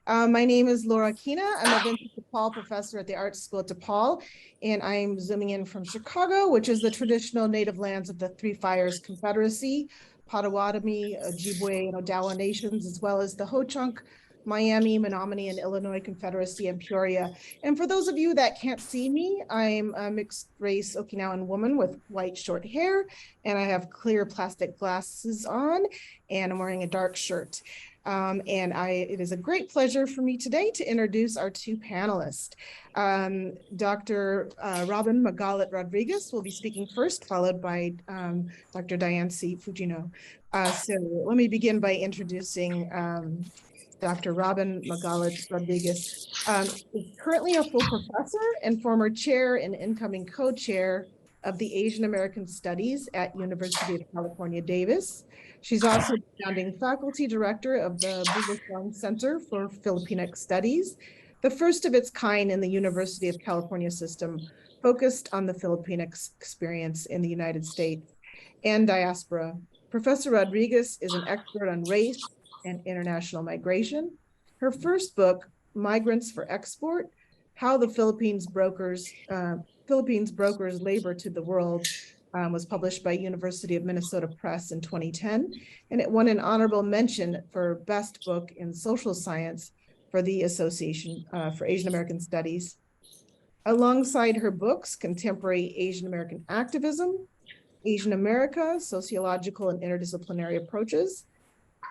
My name is Laura Kina. I'm a Vincent DePaul professor at the Art School at DePaul, and I'm zooming in from Chicago, which is the traditional native lands of the Three Fires Confederacy, Potawatomi, Ojibwe, and Odawa nations, as well as the Ho-Chunk, Miami, Menominee, and Illinois Confederacy and Peoria. And for those of you that can't see me, I'm a mixed race Okinawan woman with white short hair, and I have clear plastic glasses on, and I'm wearing a dark shirt. It is a great pleasure for me today to introduce our two panelists. Dr. Robyn Magalit Rodriguez will be speaking first, followed by Dr. Diane C. Fujino. So let me begin by introducing Dr. Robyn Magalit Rodriguez. Is currently a full professor and former chair and incoming co-chair of the Asian American Studies at University of California, Davis. She's also founding faculty director of the Bulasong Center for Filipinx Studies, the first of its kind in the University of California system, focused on the Filipinx experience in the United States and diaspora. Professor Rodriguez is an expert on race and international migration. Her first book, Migrants for Export, How the Philippines Brokers Labor to the World, was published by University of Minnesota Press in 2010, and it won an honorable mention for Best Book in Social Science for the Association for Asian American Studies. Alongside her books, Contemporary Asian American Activism, Asian America, Sociological and Interdisciplinary Approaches,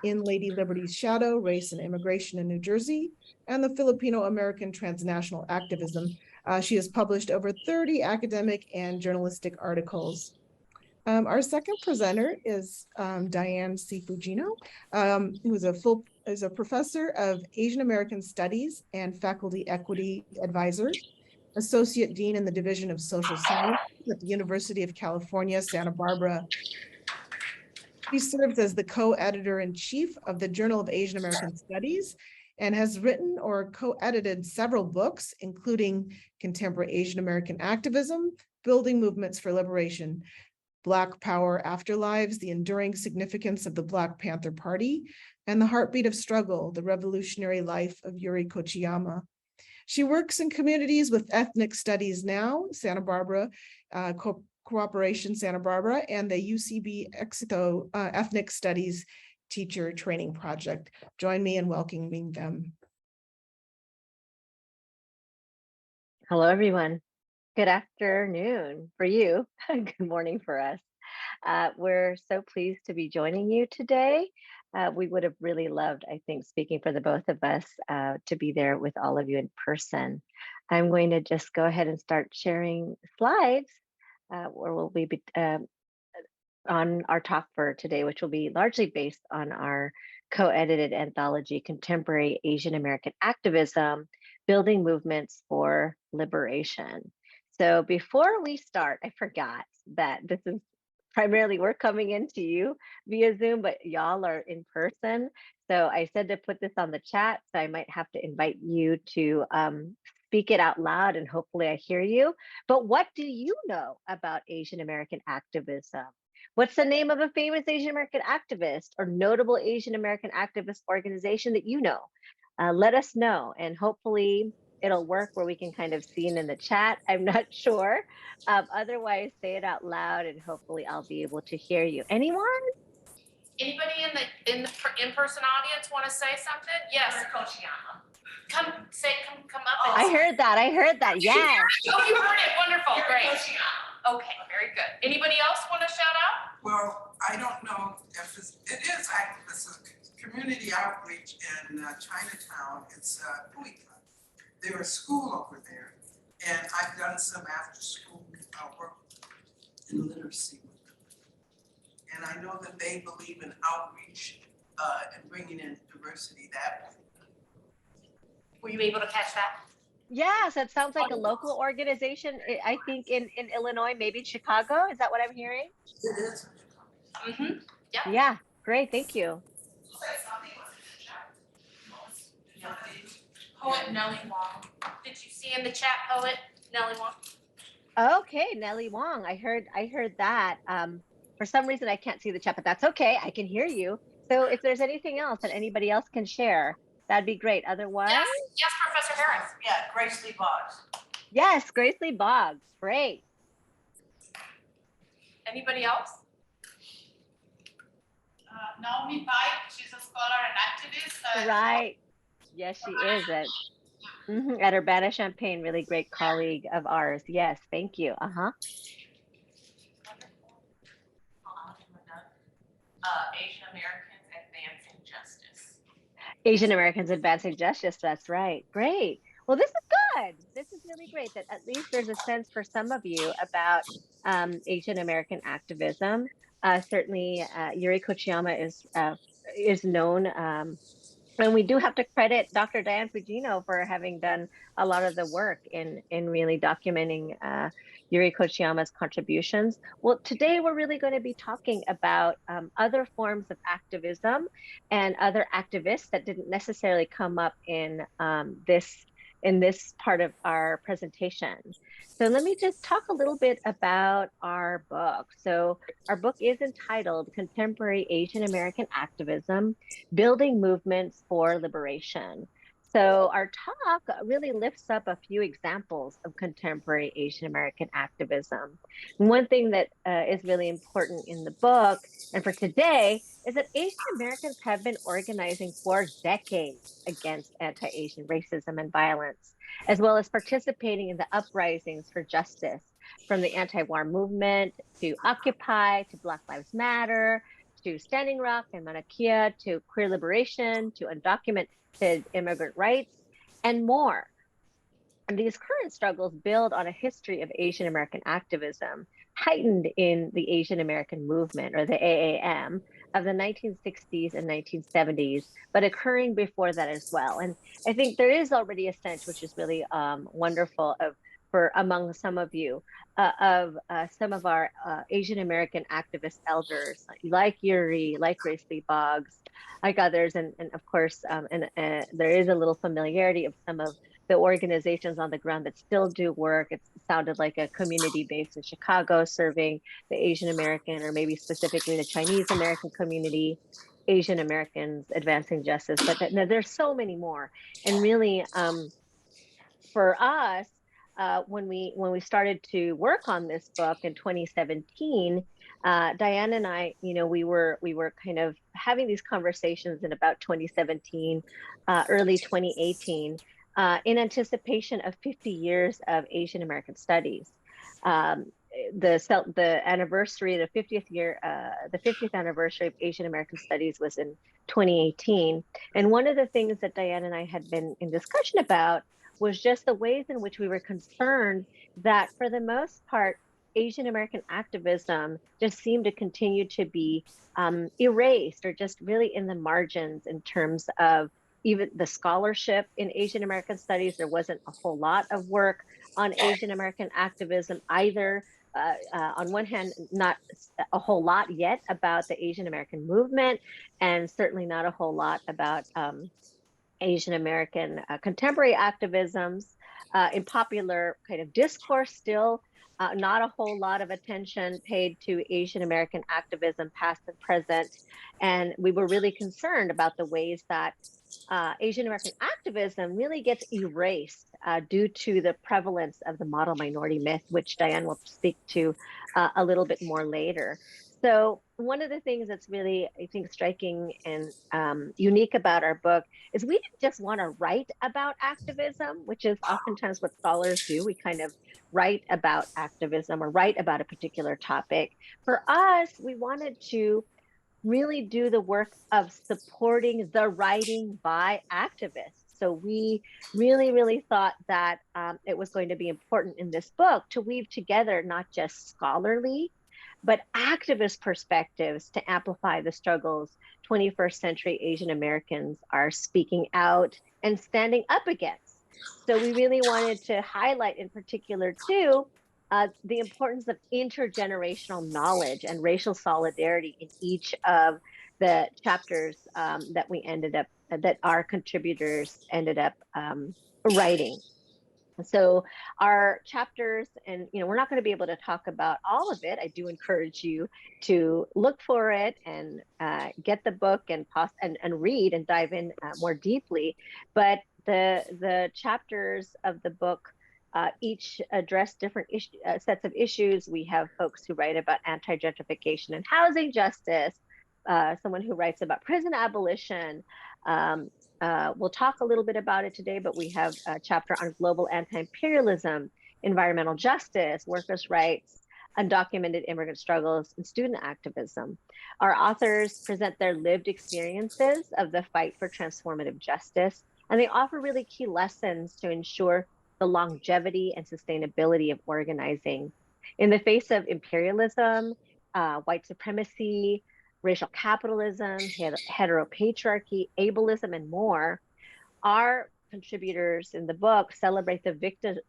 In Lady Liberty's Shadow, Race and Immigration in New Jersey, and the Filipino-American Transnational Activism. She has published over 30 academic and journalistic articles. Our second presenter is Diane C. Fujino, who is a professor of Asian American Studies and faculty equity advisor, associate dean in the Division of Social Science at the University of California, Santa Barbara. She serves as the co-editor-in-chief of the Journal of Asian American Studies and has written or co-edited several books, including Contemporary Asian American Activism, Building Movements for Liberation, Black Power Afterlives, The Enduring Significance of the Black Panther Party, and The Heartbeat of Struggle, The Revolutionary Life of Yuri Kochiyama. She works in communities with Ethnic Studies Now, Santa Barbara, Cooperation Santa Barbara, and the UCSB ÉXITO Ethnic Studies Teacher Training Project. Join me in welcoming them. Hello, everyone. Good afternoon for you. Good morning for us. We're so pleased to be joining you today. We would have really loved, I think, speaking for the both of us, to be there with all of you in person. I'm going to just go ahead and start sharing slides where we'll be on our talk for today, which will be largely based on our co-edited anthology, Contemporary Asian American Activism, Building Movements for Liberation. So before we start, I forgot that this is primarily, we're coming into you via Zoom, but y'all are in person. So I said to put this on the chat, so I might have to invite you to speak it out loud and hopefully I hear you. But what do you know about Asian American activism? What's the name of a famous Asian American activist or notable Asian American activist organization that you know? Let us know, and hopefully it'll work where we can kind of see it in the chat. I'm not sure. Otherwise, say it out loud, and hopefully I'll be able to hear you. Anyone? Anybody in the in-person audience want to say something? Yes, Kochiyama. Come up. I heard that. Yes. Oh, you heard it. Wonderful. Great. Okay, very good. Anybody else want to shout out? Well, I don't know if it is activism, community outreach in Chinatown. It's Puika. They're a school over there, and I've done some after-school work in literacy with them. And I know that they believe in outreach and bringing in diversity that way. Were you able to catch that? Yes, it sounds like a local organization. I think in Illinois, maybe Chicago. Is that what I'm hearing? It is. Mm-hmm. Yeah. Yeah. Great. Thank you. Poet Nellie Wong. Did you see in the chat, Poet Nellie Wong? Okay, Nellie Wong. I heard that. For some reason, I can't see the chat, but that's okay. I can hear you. So if there's anything else that anybody else can share, That'd be great. Otherwise, Yes, Professor Harris. Yeah, Grace Lee Boggs. yes, Grace Lee Boggs. Great. Anybody else? Naomi Pike, she's a scholar and activist. Right. Yes, she is at Urbana-Champaign, really great colleague of ours. Yes, thank you. Asian Americans Advancing Justice. Asian Americans Advancing Justice. That's right. Great. Well, this is good. This is really great that at least there's a sense for some of you about Asian American activism. Certainly, Yuri Kochiyama is known. And we do have to credit Dr. Diane Fujino for having done a lot of the work in really documenting Yuri Kochiyama's contributions. Well, today we're really going to be talking about other forms of activism and other activists that didn't necessarily come up in this part of our presentation. So let me just talk a little bit about our book. So our book is entitled Contemporary Asian American Activism, Building Movements for Liberation. So our talk really lifts up a few examples of contemporary Asian American activism. And one thing that is really important in the book and for today is that Asian Americans have been organizing for decades against anti-Asian racism and violence, as well as participating in the uprisings for justice, from the anti-war movement to Occupy, to Black Lives Matter, to Standing Rock and Mauna Kea, to queer liberation, to undocumented immigrant rights, and more. And these current struggles build on a history of Asian American activism, heightened in the Asian American movement, or the AAM, of the 1960s and 1970s, but occurring before that as well. And I think there is already a sense, which is really wonderful, for among some of you, of some of our Asian American activist elders, like Yuri, like Grace Lee Boggs, like others, and of course, there is a little familiarity of some of the organizations on the ground that still do work. It sounded like a community based in Chicago, serving the Asian American, or maybe specifically the Chinese American community, Asian Americans Advancing Justice, but there's so many more. And really, for us, when we started to work on this book in 2017, Diane and I, we were kind of having these conversations in about 2017, early 2018, in anticipation of 50 years of Asian American studies. The anniversary, the 50th anniversary of Asian American Studies was in 2018. And one of the things that Diane and I had been in discussion about was just the ways in which we were concerned that, for the most part, Asian American activism just seemed to continue to be erased, or just really in the margins in terms of even the scholarship in Asian American studies. There wasn't a whole lot of work on Asian American activism either. On one hand, not a whole lot yet about the Asian American movement, and certainly not a whole lot about Asian American contemporary activisms. In popular kind of discourse still, not a whole lot of attention paid to Asian American activism, past and present. And we were really concerned about the ways that Asian American activism really gets erased due to the prevalence of the model minority myth, which Diane will speak to a little bit more later. So one of the things that's really, I think, striking and unique about our book is we didn't just want to write about activism, which is oftentimes what scholars do. We kind of write about activism or write about a particular topic. For us, we wanted to really do the work of supporting the writing by activists. So we really, really thought that it was going to be important in this book to weave together not just scholarly, but activist perspectives to amplify the struggles 21st century Asian Americans are speaking out and standing up against. So we really wanted to highlight in particular too, the importance of intergenerational knowledge and racial solidarity in each of the chapters that our contributors ended up writing. So our chapters, and we're not going to be able to talk about all of it. I do encourage you to look for it and get the book and read and dive in more deeply. But the chapters of the book each address different sets of issues. We have folks who write about anti-gentrification and housing justice, someone who writes about prison abolition. We'll talk a little bit about it today, but we have a chapter on global anti-imperialism, environmental justice, workers' rights, undocumented immigrant struggles, and student activism. Our authors present their lived experiences of the fight for transformative justice, and they offer really key lessons to ensure the longevity and sustainability of organizing. In the face of imperialism, white supremacy, racial capitalism, heteropatriarchy, ableism, and more, our contributors in the book celebrate the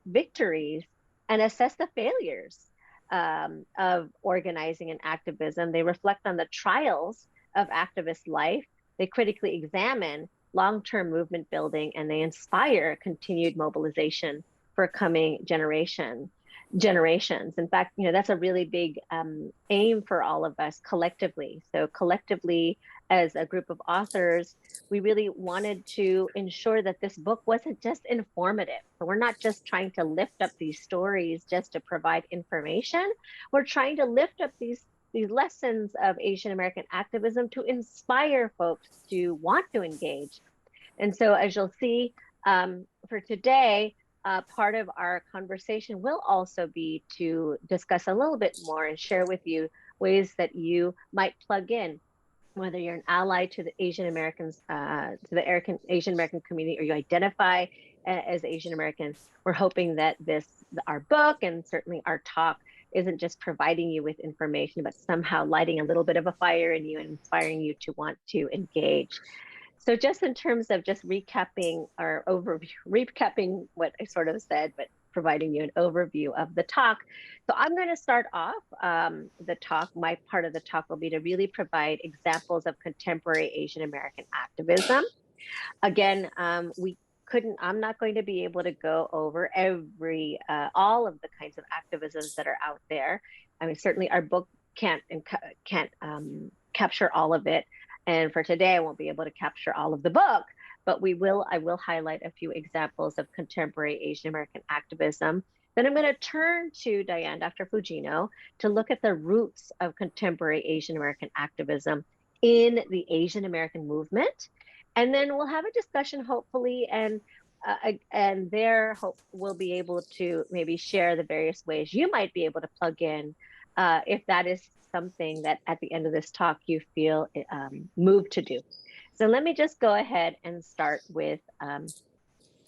victories and assess the failures of organizing and activism. They reflect on the trials of activist life. They critically examine long-term movement building, and they inspire continued mobilization for coming generations. In fact, that's a really big aim for all of us collectively. So collectively, as a group of authors, we really wanted to ensure that this book wasn't just informative. So we're not just trying to lift up these stories just to provide information. We're trying to lift up these lessons of Asian American activism to inspire folks to want to engage. And so, as you'll see, for today, part of our conversation will also be to discuss a little bit more and share with you ways that you might plug in, whether you're an ally to the Asian Americans, to the Asian American community, or you identify as Asian Americans. We're hoping that our book and certainly our talk isn't just providing you with information, but somehow lighting a little bit of a fire in you and inspiring you to want to engage. So just in terms of just recapping our overview, recapping what I sort of said, but providing you an overview of the talk. So I'm going to start off the talk. My part of the talk will be to really provide examples of contemporary Asian American activism. Again, I'm not going to be able to go over all of the kinds of activisms that are out there. I mean, certainly our book can't capture all of it. And for today, I won't be able to capture all of the book, but I will highlight a few examples of contemporary Asian American activism. Then I'm going to turn to Diane, Dr. Fujino, to look at the roots of contemporary Asian American activism in the Asian American movement. And then we'll have a discussion, hopefully, and we'll be able to maybe share the various ways you might be able to plug in if that is something that at the end of this talk you feel moved to do. So let me just go ahead and start with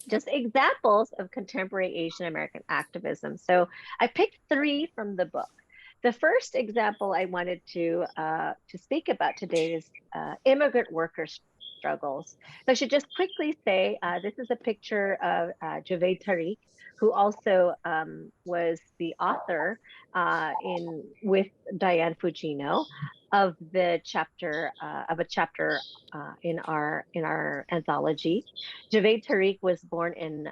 just examples of contemporary Asian American activism. So I picked 3 from the book. The first example I wanted to speak about today is immigrant workers' struggles. So I should just quickly say this is a picture of Javed Tariq, who also was the author with Diane Fujino of a chapter in our anthology. Javed Tariq was born in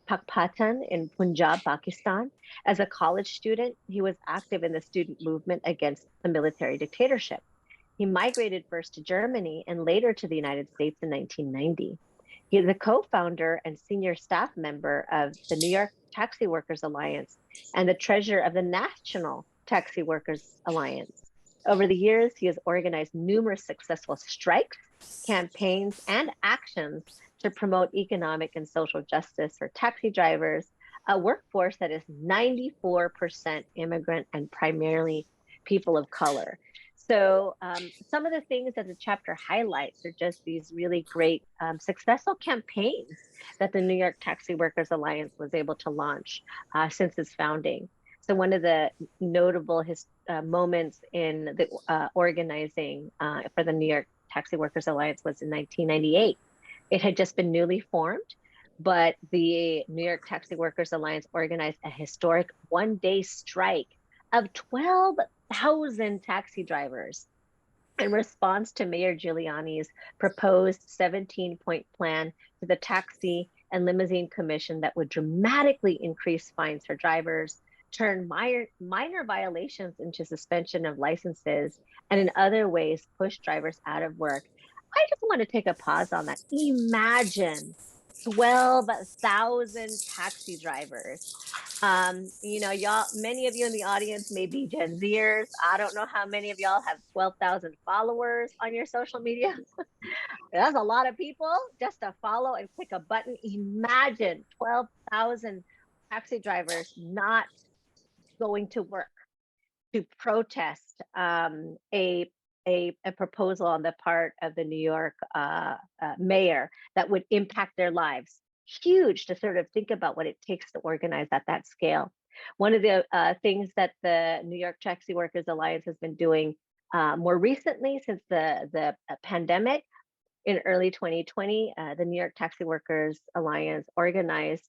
Pakpatan in Punjab, Pakistan. As a college student, he was active in the student movement against the military dictatorship. He migrated first to Germany and later to the United States in 1990. He is the co-founder and senior staff member of the New York Taxi Workers Alliance and the treasurer of the National Taxi Workers Alliance. Over the years, he has organized numerous successful strikes, campaigns, and actions to promote economic and social justice for taxi drivers, a workforce that is 94% immigrant and primarily people of color. So some of the things that the chapter highlights are just these really great successful campaigns that the New York Taxi Workers Alliance was able to launch since its founding. So one of the notable moments in the organizing for the New York Taxi Workers Alliance was in 1998. It had just been newly formed, but the New York Taxi Workers Alliance organized a historic one-day strike of 12,000 taxi drivers in response to Mayor Giuliani's proposed 17-point plan for the taxi and limousine commission that would dramatically increase fines for drivers, turn minor violations into suspension of licenses, and in other ways push drivers out of work. I just want to take a pause on that. Imagine 12,000 taxi drivers. You know, y'all, many of you in the audience may be Gen Zers. I don't know how many of y'all have 12,000 followers on your social media. That's a lot of people just to follow and click a button. Imagine 12,000 taxi drivers not going to work to protest a proposal on the part of the New York mayor that would impact their lives. Huge to sort of think about what it takes to organize at that scale. One of the things that the New York Taxi Workers Alliance has been doing more recently since the pandemic in early 2020, the New York Taxi Workers Alliance organized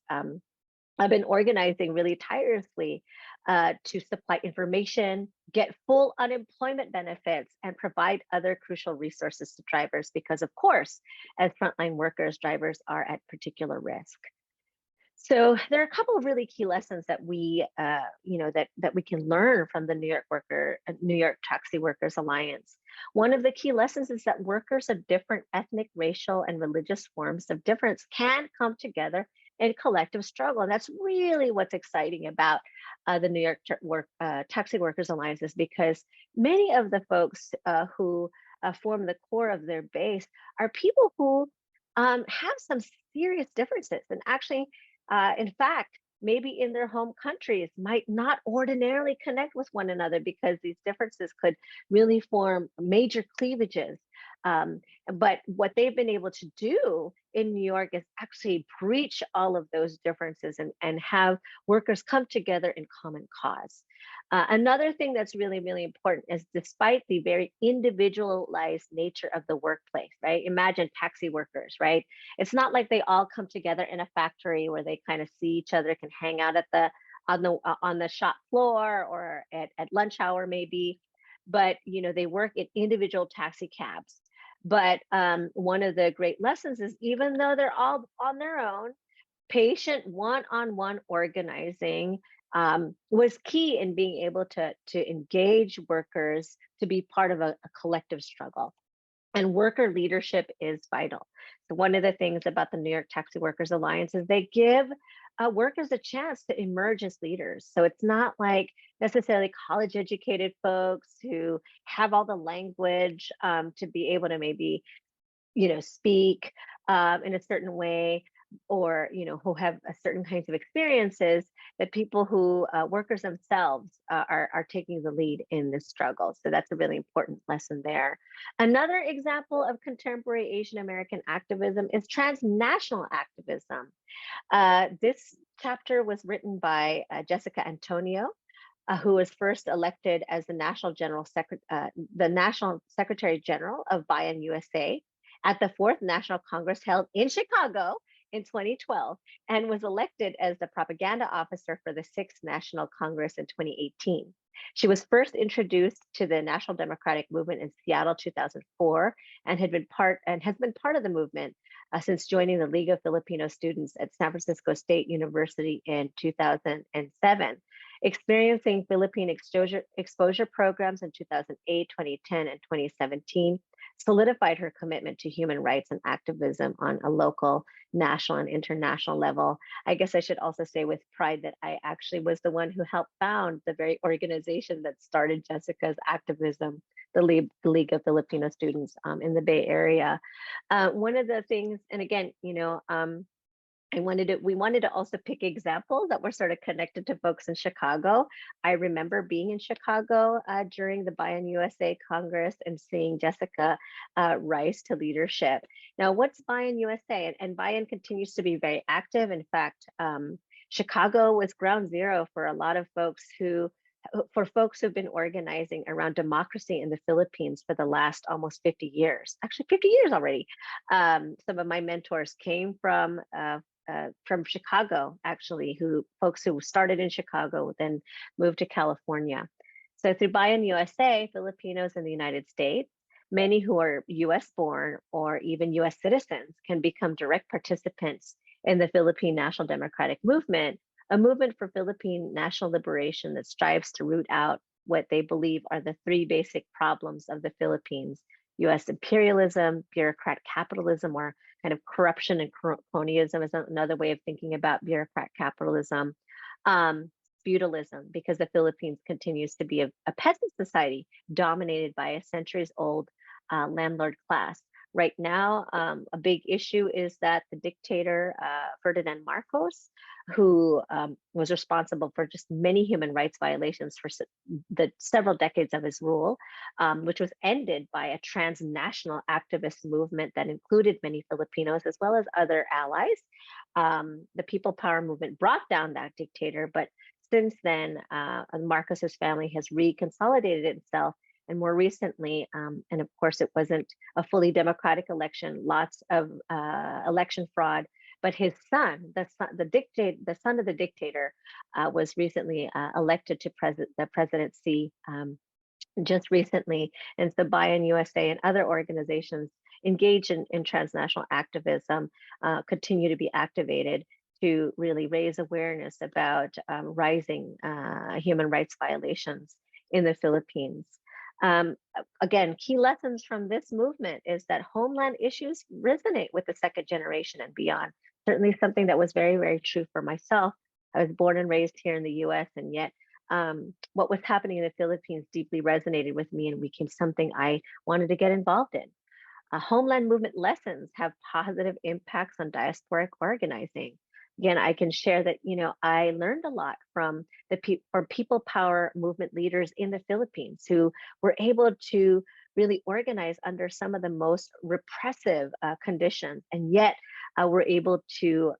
I've been organizing really tirelessly to supply information, get full unemployment benefits, and provide other crucial resources to drivers because, of course, as frontline workers, drivers are at particular risk. So there are a couple of really key lessons that we, that we can learn from the New York Taxi Workers Alliance. One of the key lessons is that workers of different ethnic, racial, and religious forms of difference can come together in collective struggle. And that's really what's exciting about the New York Taxi Workers Alliance, is because many of the folks who form the core of their base are people who have some serious differences, and actually, in fact, maybe in their home countries might not ordinarily connect with one another because these differences could really form major cleavages. But what they've been able to do in New York is actually breach all of those differences and have workers come together in common cause. Another thing that's really, really important is, despite the very individualized nature of the workplace, right? Imagine taxi workers, right? It's not like they all come together in a factory where they kind of see each other, can hang out at on the shop floor or at lunch hour maybe, but they work in individual taxi cabs. But one of the great lessons is, even though they're all on their own, patient one-on-one organizing was key in being able to engage workers to be part of a collective struggle. And worker leadership is vital. So one of the things about the New York Taxi Workers Alliance is they give workers a chance to emerge as leaders. So it's not like necessarily college educated folks who have all the language to be able to maybe, speak in a certain way, or who have certain kinds of experiences, that people who workers themselves are taking the lead in this struggle. So that's a really important lesson there. Another example of contemporary Asian American activism is transnational activism. This chapter was written by Jessica Antonio, who was first elected as the National Secretary General of Bayan USA at the 4th National Congress held in Chicago in 2012, and was elected as the propaganda officer for the 6th National Congress in 2018. She was first introduced to the National Democratic Movement in Seattle 2004, and has been part of the movement since joining the League of Filipino Students at San Francisco State University in 2007. Experiencing Philippine exposure programs in 2008, 2010, and 2017 solidified her commitment to human rights and activism on a local, national, and international level. I guess I should also say with pride that I actually was the one who helped found the very organization that started Jessica's activism, the League of Filipino Students in the Bay Area. One of the things, and again, we wanted to also pick examples that were sort of connected to folks in Chicago. I remember being in Chicago during the Bayan USA Congress and seeing Jessica rise to leadership. Now, what's Bayan USA? And Bayan continues to be very active. In fact, Chicago was ground zero for a lot of folks who've been organizing around democracy in the Philippines for the last almost 50 years, actually 50 years already. Some of my mentors came from Chicago, actually, folks who started in Chicago, then moved to California. So through Bayan USA, Filipinos in the United States, many who are US born or even US citizens, can become direct participants in the Philippine National Democratic Movement, a movement for Philippine national liberation that strives to root out what they believe are the three basic problems of the Philippines: US imperialism, bureaucrat capitalism, or kind of corruption and cronyism is another way of thinking about bureaucrat capitalism. Feudalism, because the Philippines continues to be a peasant society dominated by a centuries-old landlord class. Right now, a big issue is that the dictator, Ferdinand Marcos, who was responsible for just many human rights violations for the several decades of his rule, which was ended by a transnational activist movement that included many Filipinos as well as other allies. The People Power movement brought down that dictator, but since then, Marcos's family has reconsolidated itself. And more recently, and of course, it wasn't a fully democratic election, lots of election fraud. But his son, the son of the dictator, was recently elected to the presidency just recently. And so Diane USA and other organizations engaged in transnational activism continue to be activated to really raise awareness about rising human rights violations in the Philippines. Again, key lessons from this movement is that homeland issues resonate with the second generation and beyond. Certainly something that was very, very true for myself. I was born and raised here in the US, and yet what was happening in the Philippines deeply resonated with me and became something I wanted to get involved in. Homeland movement lessons have positive impacts on diasporic organizing. Again, I can share that, I learned a lot from people power movement leaders in the Philippines who were able to really organize under some of the most repressive conditions, and yet were able to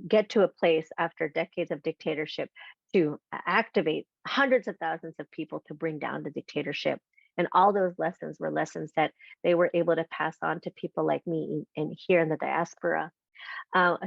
get to a place after decades of dictatorship to activate hundreds of thousands of people to bring down the dictatorship. And all those lessons were lessons that they were able to pass on to people like me and here in the diaspora.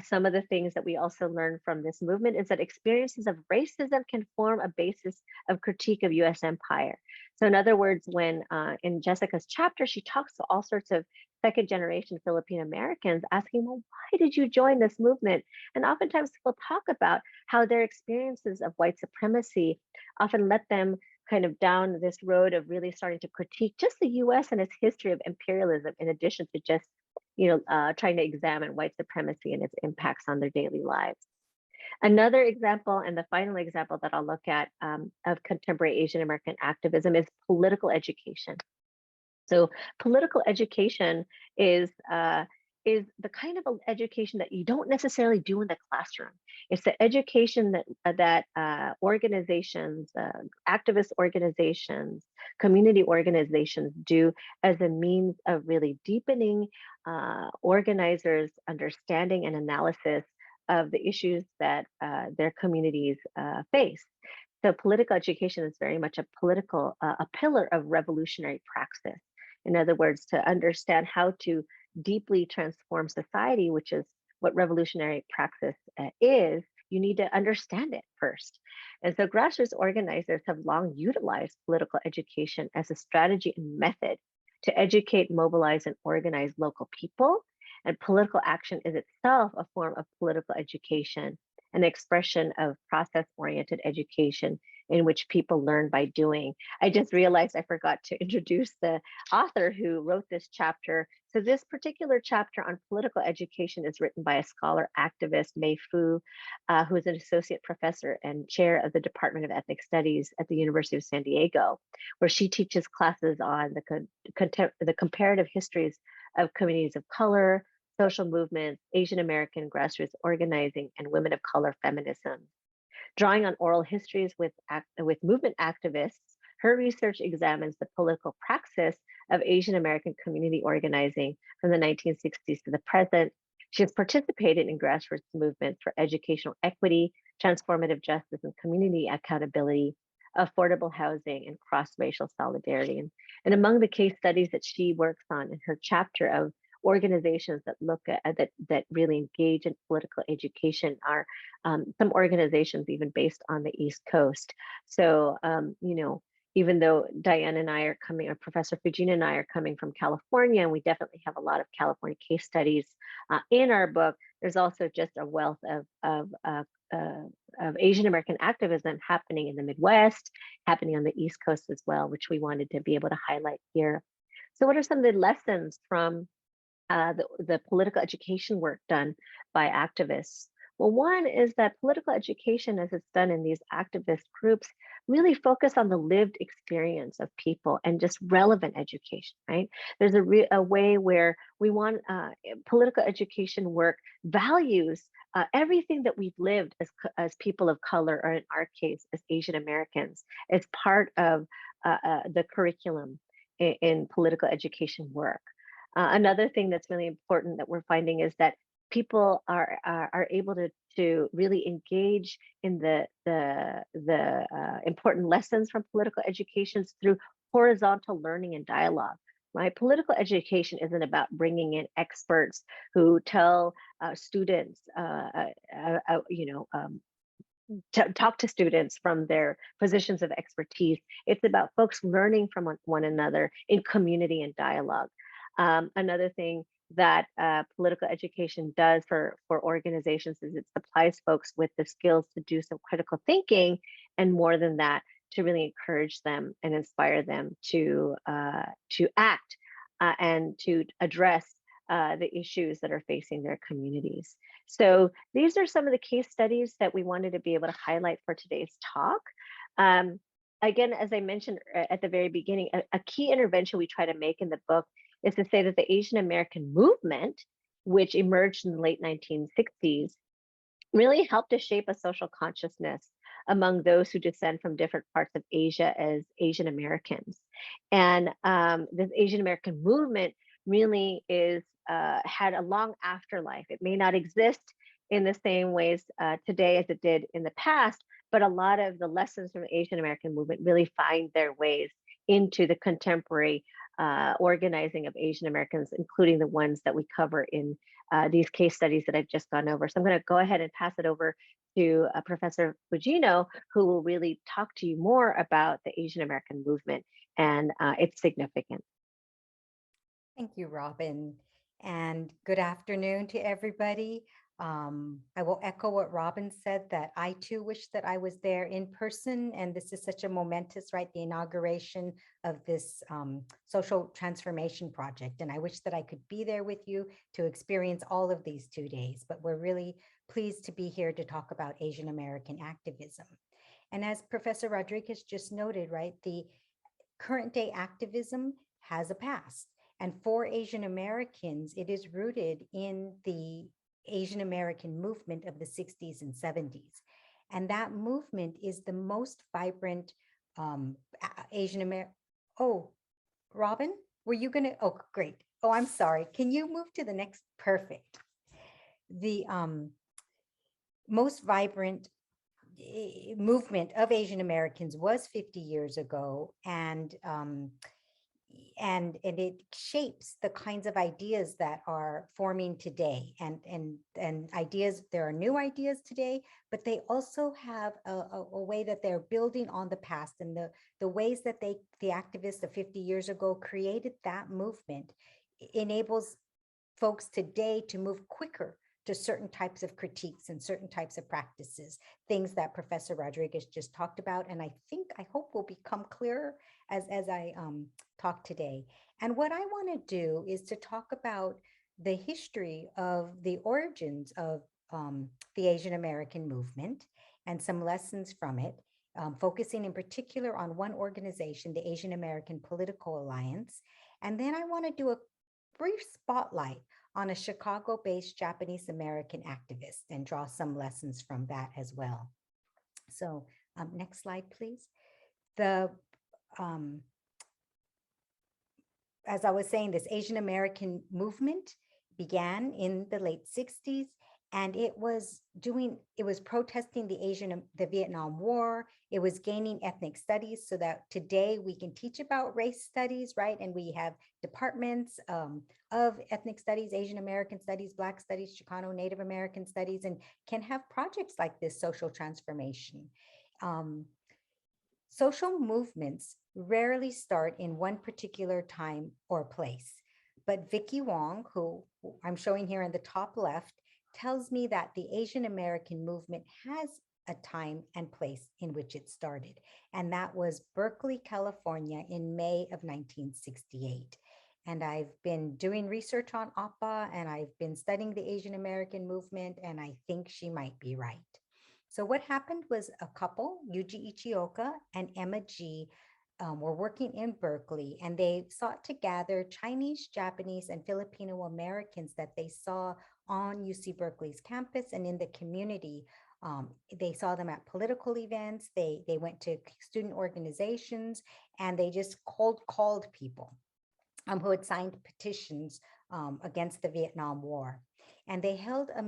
Some of the things that we also learned from this movement is that experiences of racism can form a basis of critique of US empire. So in other words, when in Jessica's chapter, she talks to all sorts of second generation Filipino Americans asking, well, why did you join this movement? And oftentimes people talk about how their experiences of white supremacy often let them kind of down this road of really starting to critique just the US and its history of imperialism, in addition to just trying to examine white supremacy and its impacts on their daily lives. Another example, and the final example that I'll look at of contemporary Asian American activism, is political education. So political education is the kind of education that you don't necessarily do in the classroom. It's the education that organizations, activist organizations, community organizations do as a means of really deepening organizers' understanding and analysis of the issues that their communities face. So political education is very much a pillar of revolutionary praxis. In other words, to understand how to deeply transform society, which is what revolutionary praxis is, you need to understand it first. And so grassroots organizers have long utilized political education as a strategy and method to educate, mobilize, and organize local people. And political action is itself a form of political education, an expression of process-oriented education in which people learn by doing. I just realized I forgot to introduce the author who wrote this chapter. So this particular chapter on political education is written by a scholar activist, Mei Fu, who is an associate professor and chair of the Department of Ethnic Studies at the University of San Diego, where she teaches classes on the comparative histories of communities of color, social movements, Asian American grassroots organizing, and women of color feminism. Drawing on oral histories with movement activists, her research examines the political praxis of Asian American community organizing from the 1960s to the present. She has participated in grassroots movements for educational equity, transformative justice, and community accountability, affordable housing, and cross-racial solidarity. And among the case studies that she works on in her chapter of organizations that look at that really engage in political education are some organizations even based on the East Coast. So even though Diane and I are coming, or Professor Fujino and I are coming from California, and we definitely have a lot of California case studies in our book, there's also just a wealth of Asian American activism happening in the Midwest, happening on the East Coast as well, which we wanted to be able to highlight here. So what are some of the lessons from the political education work done by activists? Well, one is that political education, as it's done in these activist groups, really focus on the lived experience of people and just relevant education, right? There's a way where we want political education work values everything that we've lived as people of color, or in our case, as Asian Americans, as part of the curriculum in political education work. Another thing that's really important that we're finding is that people are able to really engage in the important lessons from political education through horizontal learning and dialogue. Right? Political education isn't about bringing in experts who tell students, talk to students from their positions of expertise. It's about folks learning from one another in community and dialogue. Another thing that political education does for organizations is it supplies folks with the skills to do some critical thinking, and more than that, to really encourage them and inspire them to act and to address the issues that are facing their communities. So these are some of the case studies that we wanted to be able to highlight for today's talk. Again, as I mentioned at the very beginning, a key intervention we try to make in the book is to say that the Asian American movement, which emerged in the late 1960s, really helped to shape a social consciousness among those who descend from different parts of Asia as Asian Americans. And this Asian American movement really had a long afterlife. It may not exist in the same ways today as it did in the past, but a lot of the lessons from the Asian American movement really find their ways into the contemporary organizing of Asian Americans, including the ones that we cover in these case studies that I've just gone over. So I'm going to go ahead and pass it over to Professor Fujino, who will really talk to you more about the Asian American movement and its significance. Thank you, Robyn, and good afternoon to everybody. I will echo what Robyn said, that I too wish that I was there in person, and this is such a momentous, right, the inauguration of this social transformation project, and I wish that I could be there with you to experience all of these 2 days, but we're really pleased to be here to talk about Asian American activism. And as Professor Rodriguez just noted, right, the current day activism has a past, and for Asian Americans, it is rooted in the Asian American movement of the 60s and 70s. And that movement is the most vibrant Asian American. Oh, Robyn, were you gonna? Oh, great. Oh, I'm sorry. Can you move to the next? Perfect. The most vibrant movement of Asian Americans was 50 years ago, and it shapes the kinds of ideas that are forming today, and ideas. There are new ideas today, but they also have a way that they're building on the past, and the ways that the activists of 50 years ago created that movement enables folks today to move quicker to certain types of critiques and certain types of practices, things that Professor Rodriguez just talked about, and I hope will become clearer as I talk today. And what I want to do is to talk about the history of the origins of the Asian American movement and some lessons from it, focusing in particular on one organization, the Asian American Political Alliance. And then I want to do a brief spotlight on a Chicago-based Japanese American activist and draw some lessons from that as well. So next slide, please. As I was saying, this Asian American movement began in the late 60s, and it was protesting the Vietnam War. It was gaining ethnic studies so that today we can teach about race studies, right? And we have departments of ethnic studies, Asian American studies, Black studies, Chicano, Native American studies, and can have projects like this social transformation. Social movements rarely start in one particular time or place. But Vicky Wong, who I'm showing here in the top left, tells me that the Asian American movement has a time and place in which it started. And that was Berkeley, California in May of 1968. And I've been doing research on APA and I've been studying the Asian American movement, and I think she might be right. So what happened was a couple, Yuji Ichioka and Emma G, were working in Berkeley, and they sought to gather Chinese, Japanese, and Filipino Americans that they saw on UC Berkeley's campus and in the community. They saw them at political events, they went to student organizations, and they just called people who had signed petitions against the Vietnam War. And they held a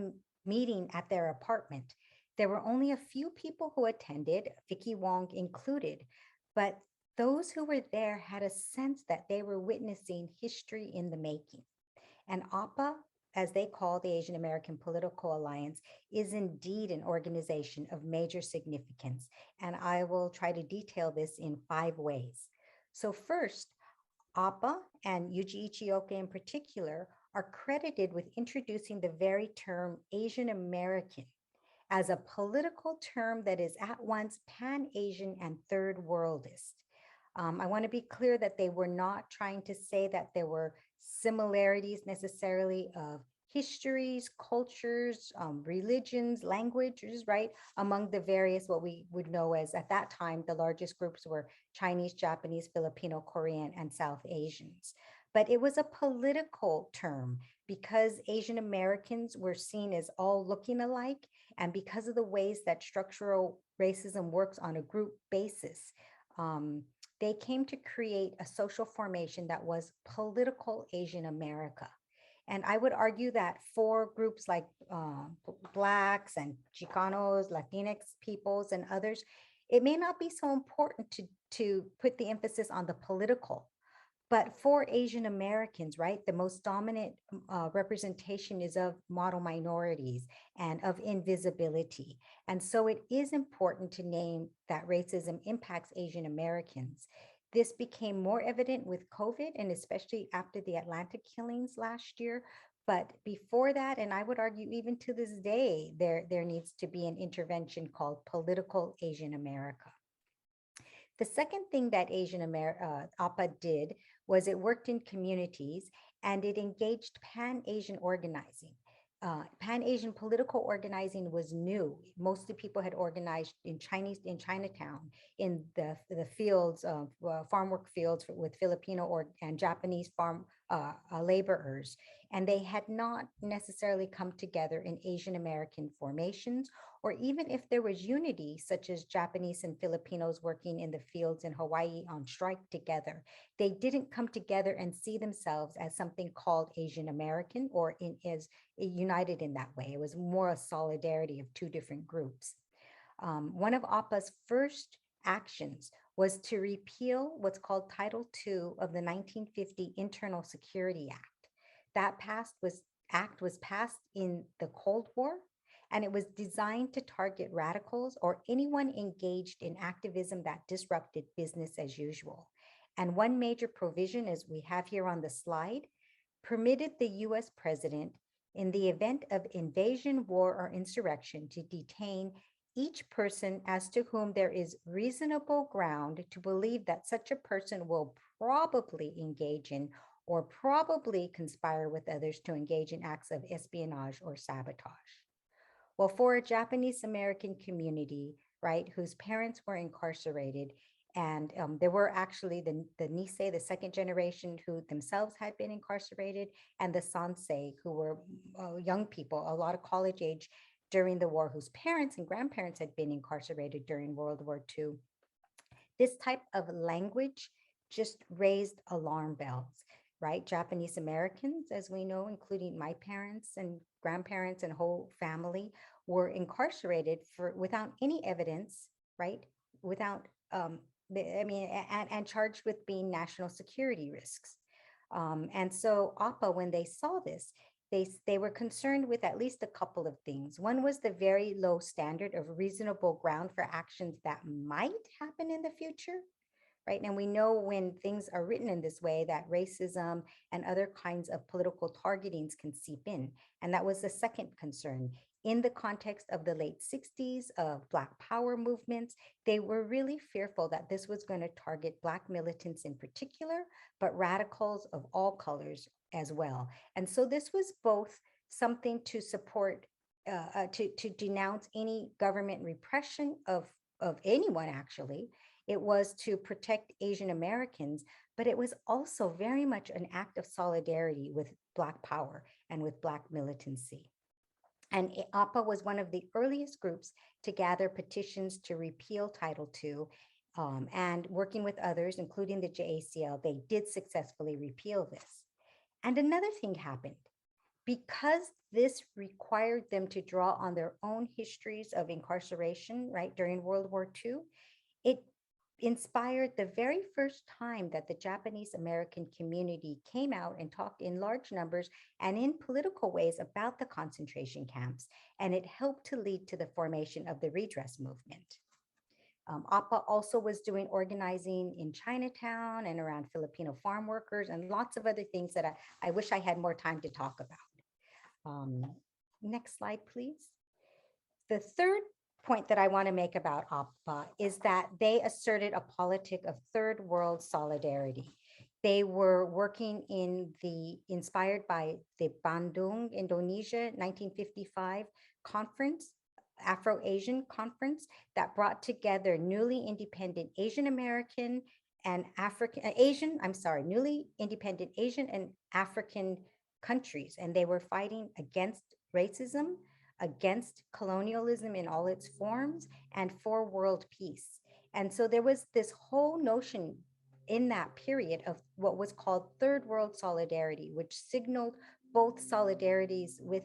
meeting at their apartment. There were only a few people who attended, Vicky Wong included, but those who were there had a sense that they were witnessing history in the making. And APA, as they call the Asian American Political Alliance, is indeed an organization of major significance. And I will try to detail this in 5 ways. So first, APA and Yuji Ichioka in particular are credited with introducing the very term Asian American as a political term that is at once Pan-Asian and third worldist. I want to be clear that they were not trying to say that there were similarities necessarily of histories, cultures, religions, languages, right? Among the various, what we would know as at that time, the largest groups were Chinese, Japanese, Filipino, Korean, and South Asians. But it was a political term because Asian Americans were seen as all looking alike, and because of the ways that structural racism works on a group basis, they came to create a social formation that was political Asian America. And I would argue that for groups like Blacks and Chicanos, Latinx peoples, and others, it may not be so important to put the emphasis on the political. But for Asian Americans, right, the most dominant representation is of model minorities and of invisibility. And so it is important to name that racism impacts Asian Americans. This became more evident with COVID, and especially after the Atlanta killings last year. But before that, and I would argue even to this day, there needs to be an intervention called political Asian America. The second thing that APA did was it worked in communities and it engaged Pan-Asian organizing. Pan-Asian political organizing was new. Mostly people had organized in Chinatown, in the fields of farm work fields with Filipino and Japanese farm laborers. And they had not necessarily come together in Asian American formations, or even if there was unity, such as Japanese and Filipinos working in the fields in Hawaii on strike together, they didn't come together and see themselves as something called Asian American or as united in that way. It was more a solidarity of 2 different groups. One of APA's first actions was to repeal what's called Title II of the 1950 Internal Security Act. That act was passed in the Cold War, and it was designed to target radicals or anyone engaged in activism that disrupted business as usual. And one major provision, as we have here on the slide, permitted the US president, in the event of invasion, war, or insurrection, to detain each person as to whom there is reasonable ground to believe that such a person will probably engage in or probably conspire with others to engage in acts of espionage or sabotage. Well, for a Japanese American community, right, whose parents were incarcerated, and there were actually the Nisei, the second generation, who themselves had been incarcerated, and the Sansei, who were young people, a lot of college age during the war, whose parents and grandparents had been incarcerated during World War II. This type of language just raised alarm bells, right? Japanese Americans, as we know, including my parents and grandparents and whole family, were incarcerated without any evidence, right? Without, and charged with being national security risks. And so APA, when they saw this, they were concerned with at least a couple of things. One was the very low standard of reasonable ground for actions that might happen in the future, right? And we know when things are written in this way that racism and other kinds of political targetings can seep in. And that was the second concern. In the context of the late 60s of Black Power movements, they were really fearful that this was going to target Black militants in particular, but radicals of all colors as well. And so this was both something to support, to denounce any government repression of anyone, actually. It was to protect Asian Americans, but it was also very much an act of solidarity with Black power and with Black militancy. And APA was one of the earliest groups to gather petitions to repeal Title II, and working with others, including the JACL, they did successfully repeal this. And another thing happened. Because this required them to draw on their own histories of incarceration, right, during World War II, it inspired the very first time that the Japanese American community came out and talked in large numbers and in political ways about the concentration camps. And it helped to lead to the formation of the redress movement. APA also was doing organizing in Chinatown and around Filipino farm workers and lots of other things that I wish I had more time to talk about. Next slide, please. The third point that I want to make about APA is that they asserted a politic of third world solidarity. They were working inspired by the Bandung, Indonesia, 1955 conference, Afro-Asian conference that brought together newly independent Asian American and newly independent Asian and African countries. And they were fighting against racism, against colonialism in all its forms, and for world peace. And so there was this whole notion in that period of what was called third world solidarity, which signaled both solidarities with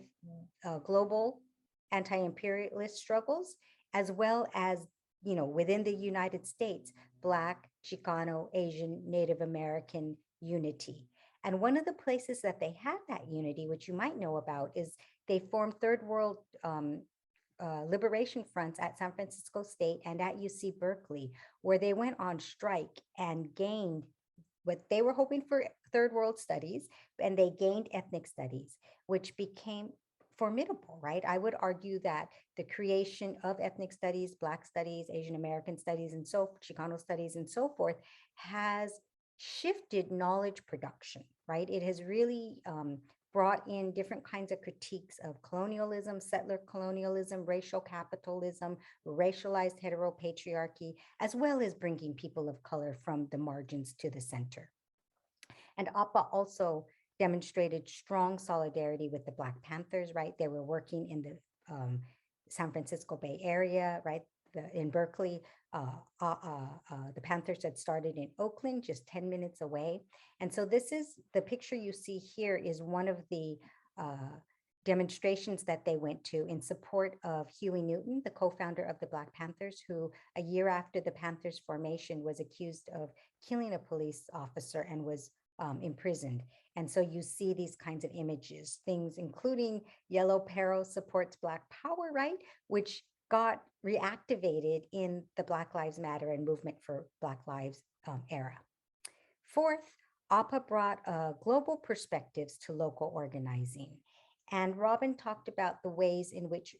global anti-imperialist struggles, as well as, within the United States, Black, Chicano, Asian, Native American unity. And one of the places that they had that unity, which you might know about, is they formed third world liberation fronts at San Francisco State and at UC Berkeley, where they went on strike and gained what they were hoping for, third world studies, and they gained ethnic studies, which became formidable, right? I would argue that the creation of ethnic studies, Black studies, Asian American studies, and Chicano studies and so forth has shifted knowledge production, right? It has really brought in different kinds of critiques of colonialism, settler colonialism, racial capitalism, racialized heteropatriarchy, as well as bringing people of color from the margins to the center. And APA also demonstrated strong solidarity with the Black Panthers, right? They were working in the San Francisco Bay Area, right? In Berkeley, the Panthers had started in Oakland, just 10 minutes away. And so this is the picture you see here is one of the demonstrations that they went to in support of Huey Newton, the co-founder of the Black Panthers, who a year after the Panthers formation was accused of killing a police officer and was imprisoned. And so you see these kinds of images, things including Yellow Peril supports Black Power, right? Which got reactivated in the Black Lives Matter and movement for Black Lives era. Fourth, APA brought global perspectives to local organizing. And Robyn talked about the ways in which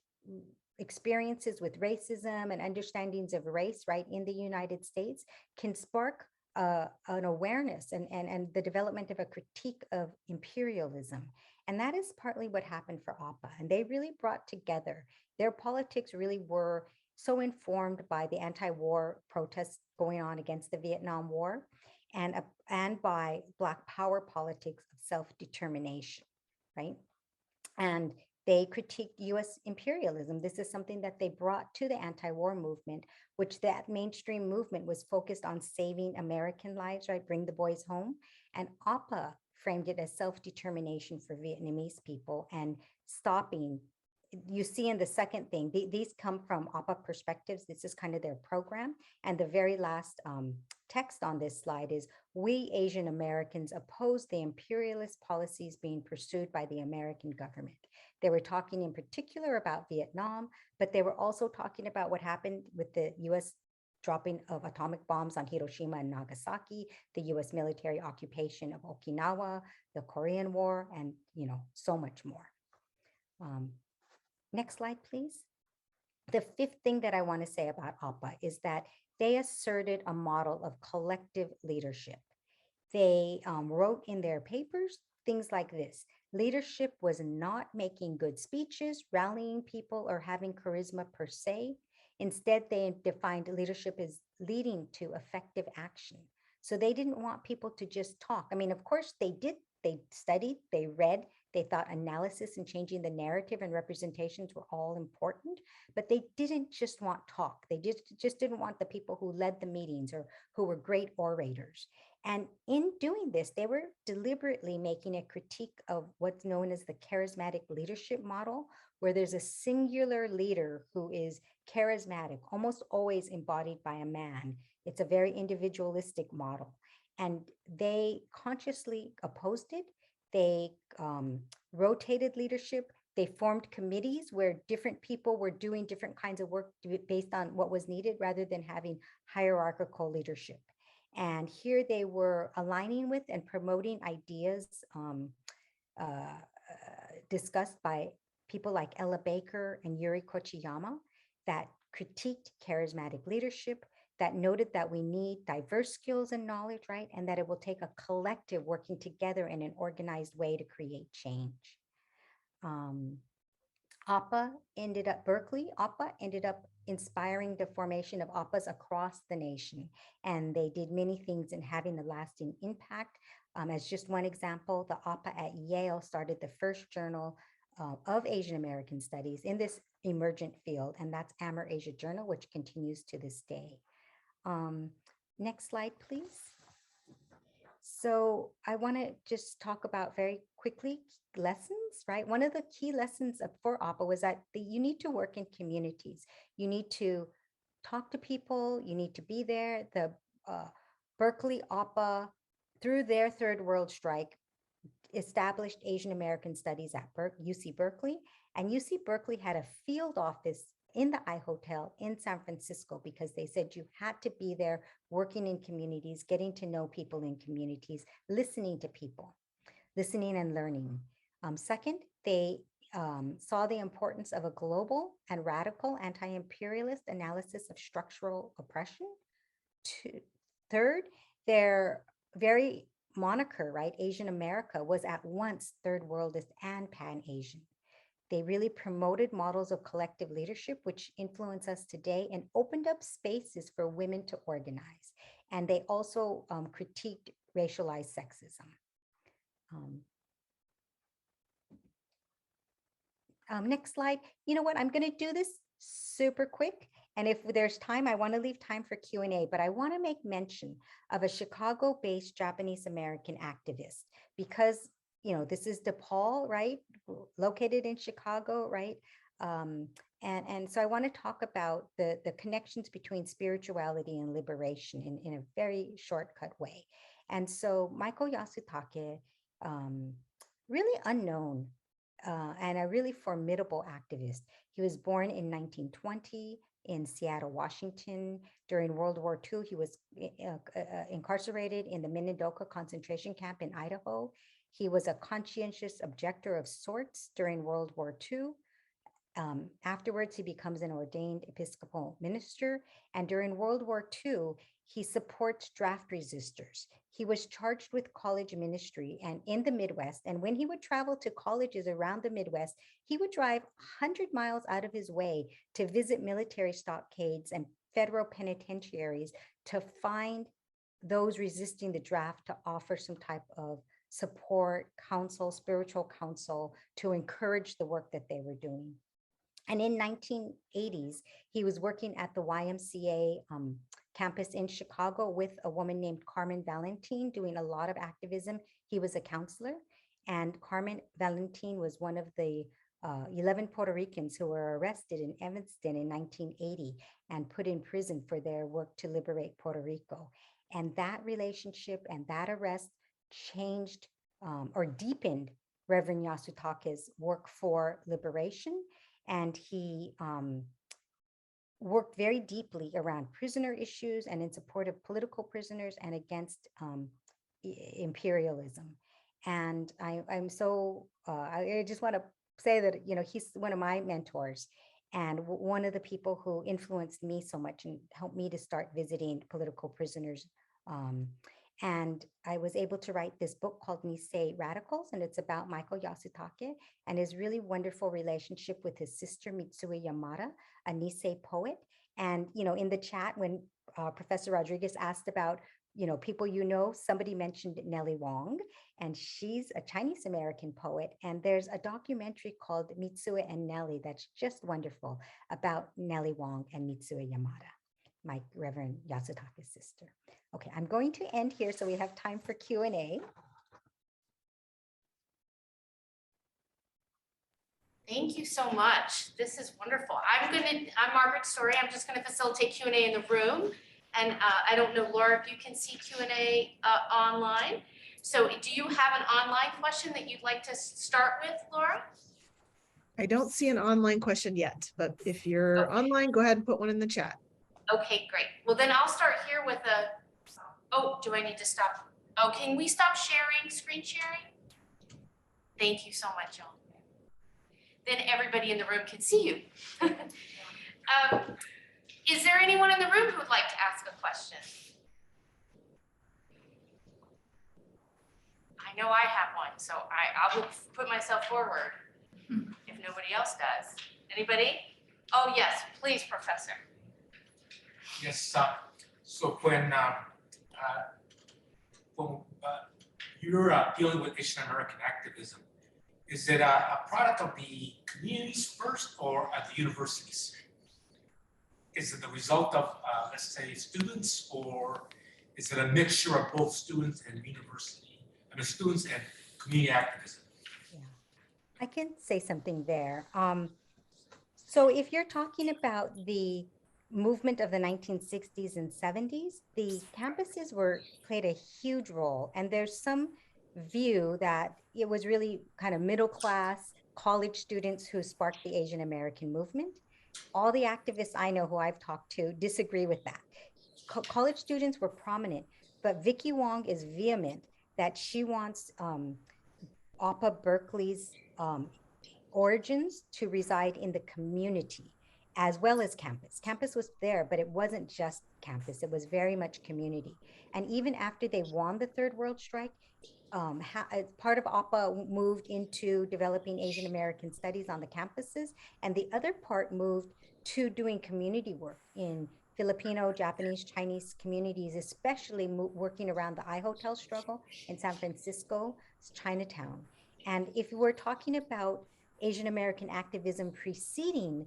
experiences with racism and understandings of race, right, in the United States can spark an awareness and the development of a critique of imperialism. And that is partly what happened for APA. And they really brought together, their politics really were so informed by the anti-war protests going on against the Vietnam War and by Black Power politics of self-determination, right? And they critiqued US imperialism. This is something that they brought to the anti-war movement, which that mainstream movement was focused on saving American lives, right? Bring the boys home. And APA framed it as self-determination for Vietnamese people and stopping. You see in the second thing, these come from APA perspectives. This is kind of their program. And the very last text on this slide is we Asian Americans oppose the imperialist policies being pursued by the American government. They were talking in particular about Vietnam, but they were also talking about what happened with the US dropping of atomic bombs on Hiroshima and Nagasaki, the US military occupation of Okinawa, the Korean War, and so much more. Next slide, please. The fifth thing that I want to say about APA is that they asserted a model of collective leadership. They wrote in their papers things like this: leadership was not making good speeches, rallying people, or having charisma per se. Instead, they defined leadership as leading to effective action. So they didn't want people to just talk. I mean, of course, they did. They studied, they read, they thought analysis and changing the narrative and representations were all important, but they didn't just want talk. They just didn't want the people who led the meetings or who were great orators. And in doing this, they were deliberately making a critique of what's known as the charismatic leadership model, where there's a singular leader who is charismatic, almost always embodied by a man. It's a very individualistic model. And they consciously opposed it. They rotated leadership. They formed committees where different people were doing different kinds of work based on what was needed rather than having hierarchical leadership. And here they were aligning with and promoting ideas discussed by people like Ella Baker and Yuri Kochiyama that critiqued charismatic leadership, that noted that we need diverse skills and knowledge, right? And that it will take a collective working together in an organized way to create change. APA ended up inspiring the formation of APAs across the nation. And they did many things in having a lasting impact. As just one example, the APA at Yale started the first journal of Asian American studies in this emergent field, and that's AMER Asia Journal, which continues to this day. Next slide, please. So I want to just talk about very quickly lessons, right? One of the key lessons for APA was that you need to work in communities. You need to talk to people. You need to be there. The Berkeley APA, through their Third World Strike, established Asian American Studies at UC Berkeley. And UC Berkeley had a field office in the iHotel in San Francisco because they said you had to be there working in communities, getting to know people in communities, listening to people, listening and learning. Second, they saw the importance of a global and radical anti-imperialist analysis of structural oppression. Third, their very moniker, right, Asian America, was at once third worldist and pan-Asian. They really promoted models of collective leadership, which influence us today, and opened up spaces for women to organize. And they also critiqued racialized sexism. Next slide. You know what? I'm going to do this super quick. And if there's time, I want to leave time for Q&A, but I want to make mention of a Chicago-based Japanese American activist because, you know, this is DePaul, right? Located in Chicago, right? And so I want to talk about the connections between spirituality and liberation in a very shortcut way. And so Michael Yasutake, really unknown and a really formidable activist. He was born in 1920 in Seattle, Washington. During World War II, he was incarcerated in the Minidoka concentration camp in Idaho. He was a conscientious objector of sorts during World War II. Afterwards, he becomes an ordained Episcopal minister. And during World War II, he supports draft resistors. He was charged with college ministry and in the Midwest. And when he would travel to colleges around the Midwest, he would drive 100 miles out of his way to visit military stockades and federal penitentiaries to find those resisting the draft to offer some type of support, counsel, spiritual counsel to encourage the work that they were doing. And in 1980s, he was working at the YMCA campus in Chicago with a woman named Carmen Valentin doing a lot of activism. He was a counselor, and Carmen Valentin was one of the 11 Puerto Ricans who were arrested in Evanston in 1980 and put in prison for their work to liberate Puerto Rico. And that relationship and that arrest changed or deepened Reverend Yasutake's work for liberation. And he worked very deeply around prisoner issues and in support of political prisoners and against imperialism. And I'm so, I just want to say that, you know, he's one of my mentors and one of the people who influenced me so much and helped me to start visiting political prisoners. And I was able to write this book called Nisei Radicals, and it's about Michael Yasutake and his really wonderful relationship with his sister Mitsue Yamada, a Nisei poet. And, you know, in the chat, when Professor Rodriguez asked about, you know, people you know, somebody mentioned Nellie Wong, and she's a Chinese American poet. And there's a documentary called Mitsue and Nellie that's just wonderful about Nellie Wong and Mitsue Yamada, my Reverend Yasutake's sister. Okay, I'm going to end here so we have time for Q&A. Thank you so much. This is wonderful. I'm Margaret Story. I'm just gonna facilitate Q&A in the room. And I don't know, Laura, if you can see Q&A online. So do you have an online question that you'd like to start with, Laura? I don't see an online question yet, but if you're online, go ahead and put one in the chat. Okay, great. Well, then I'll start here with oh, do I need to stop? Oh, can we stop sharing, screen sharing? Thank you so much, y'all. Then everybody in the room can see you. Is there anyone in the room who would like to ask a question? I know I have one, so I will put myself forward if nobody else does. Anybody? Oh, yes, please, Professor. Yes, so when you're dealing with Asian American activism, is it a product of the communities first or at the universities? Is it the result of, let's say, students, or is it a mixture of both students and university, students and community activism? Yeah, I can say something there. So if you're talking about the movement of the 1960s and 70s, the campuses played a huge role. And there's some view that it was really kind of middle class college students who sparked the Asian American movement. All the activists I know who I've talked to disagree with that. College students were prominent, but Vicky Wong is vehement that she wants APA Berkeley's origins to reside in the community as well as campus. Campus was there, but it wasn't just campus. It was very much community. And even after they won the Third World Strike, part of APA moved into developing Asian American studies on the campuses, and the other part moved to doing community work in Filipino, Japanese, Chinese communities, especially working around the I-Hotel struggle in San Francisco, Chinatown. And if we're talking about Asian American activism preceding